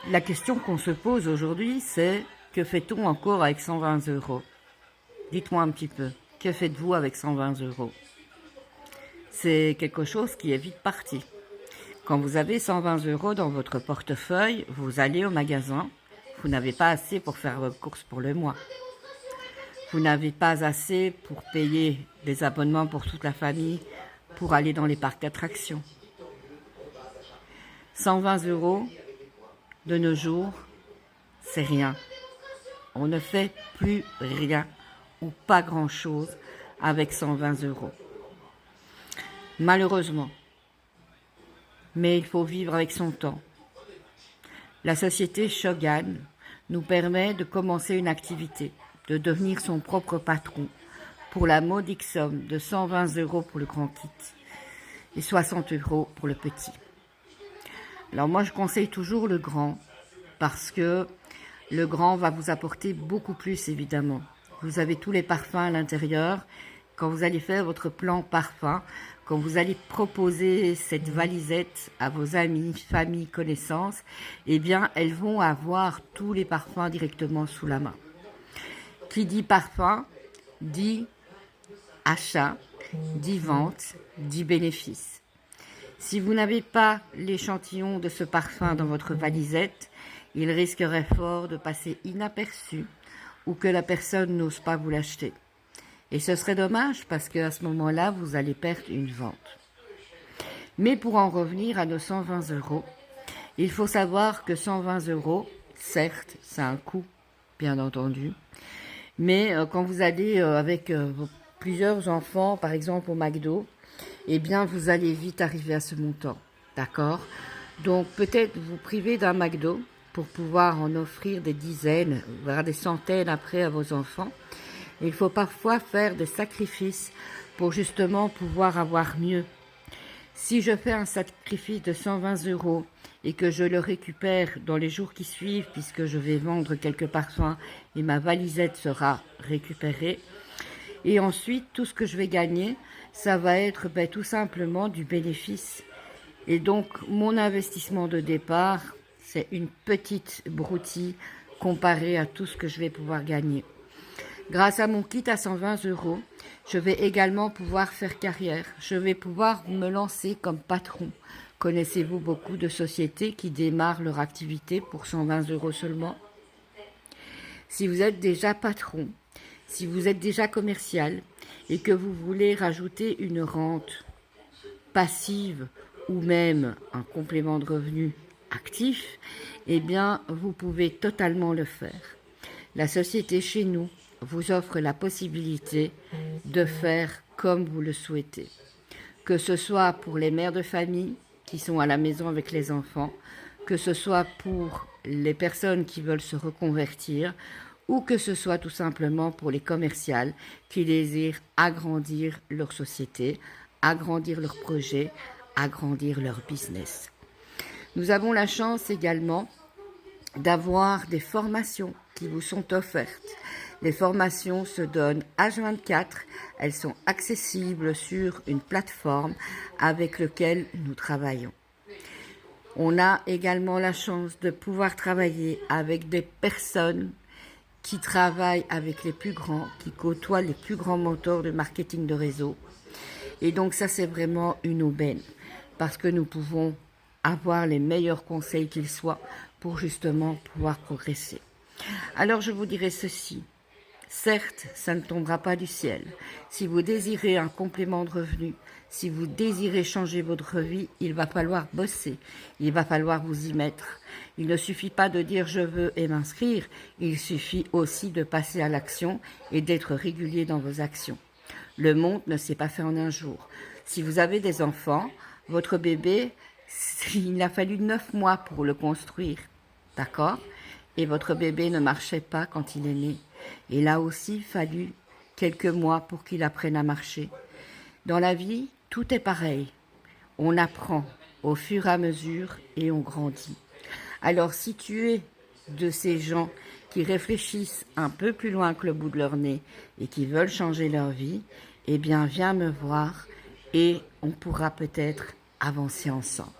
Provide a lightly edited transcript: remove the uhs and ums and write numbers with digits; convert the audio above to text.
La question qu'on se pose aujourd'hui, c'est que fait-on encore avec 120 €? Dites-moi un petit peu, que faites-vous avec 120 €? C'est quelque chose qui est vite parti. Quand vous avez 120 € dans votre portefeuille, vous allez au magasin, vous n'avez pas assez pour faire vos courses pour le mois. Vous n'avez pas assez pour payer des abonnements pour toute la famille, pour aller dans les parcs d'attractions. 120 € de nos jours, c'est rien. On ne fait plus rien ou pas grand-chose avec 120 €. Malheureusement. Mais il faut vivre avec son temps. La société Shogun nous permet de commencer une activité, de devenir son propre patron pour la modique somme de 120 € pour le grand kit et 60 € pour le petit. Alors moi, je conseille toujours le grand parce que le grand va vous apporter beaucoup plus, évidemment. Vous avez tous les parfums à l'intérieur. Quand vous allez faire votre plan parfum, quand vous allez proposer cette valisette à vos amis, familles, connaissances, eh bien, elles vont avoir tous les parfums directement sous la main. Qui dit parfum, dit achat, dit vente, dit bénéfice. Si vous n'avez pas l'échantillon de ce parfum dans votre valisette, il risquerait fort de passer inaperçu ou que la personne n'ose pas vous l'acheter. Et ce serait dommage parce qu'à ce moment-là, vous allez perdre une vente. Mais pour en revenir à nos 120 €, il faut savoir que 120 €, certes, ça a un coût, bien entendu, mais quand vous allez avec plusieurs enfants, par exemple au McDo, eh bien, vous allez vite arriver à ce montant, d'accord? Donc, peut-être vous priver d'un McDo pour pouvoir en offrir des dizaines, voire des centaines après à vos enfants. Il faut parfois faire des sacrifices pour justement pouvoir avoir mieux. Si je fais un sacrifice de 120 € et que je le récupère dans les jours qui suivent, puisque je vais vendre quelques parfums et ma valisette sera récupérée, et ensuite tout ce que je vais gagner, ça va être tout simplement du bénéfice. Et donc mon investissement de départ, c'est une petite broutille comparée à tout ce que je vais pouvoir gagner. Grâce à mon kit à 120 €, je vais également pouvoir faire carrière. Je vais pouvoir me lancer comme patron. Connaissez-vous beaucoup de sociétés qui démarrent leur activité pour 120 € seulement? Si vous êtes déjà patron, si vous êtes déjà commercial et que vous voulez rajouter une rente passive ou même un complément de revenu actif, eh bien, vous pouvez totalement le faire. La société chez nous vous offre la possibilité de faire comme vous le souhaitez. Que ce soit pour les mères de famille qui sont à la maison avec les enfants, que ce soit pour les personnes qui veulent se reconvertir ou que ce soit tout simplement pour les commerciales qui désirent agrandir leur société, agrandir leur projet, agrandir leur business. Nous avons la chance également d'avoir des formations qui vous sont offertes. Les formations se donnent H24, elles sont accessibles sur une plateforme avec laquelle nous travaillons. On a également la chance de pouvoir travailler avec des personnes qui travaillent avec les plus grands, qui côtoient les plus grands mentors de marketing de réseau. Et donc ça, c'est vraiment une aubaine parce que nous pouvons avoir les meilleurs conseils qu'ils soient pour justement pouvoir progresser. Alors je vous dirai ceci. Certes, ça ne tombera pas du ciel. Si vous désirez un complément de revenu, si vous désirez changer votre vie, il va falloir bosser, il va falloir vous y mettre. Il ne suffit pas de dire je veux et m'inscrire, il suffit aussi de passer à l'action et d'être régulier dans vos actions. Le monde ne s'est pas fait en un jour. Si vous avez des enfants, votre bébé, il a fallu 9 mois pour le construire, d'accord? Et votre bébé ne marchait pas quand il est né. Et là aussi, il fallu quelques mois pour qu'il apprenne à marcher. Dans la vie, tout est pareil. On apprend au fur et à mesure et on grandit. Alors, si tu es de ces gens qui réfléchissent un peu plus loin que le bout de leur nez et qui veulent changer leur vie, eh bien, viens me voir et on pourra peut-être avancer ensemble.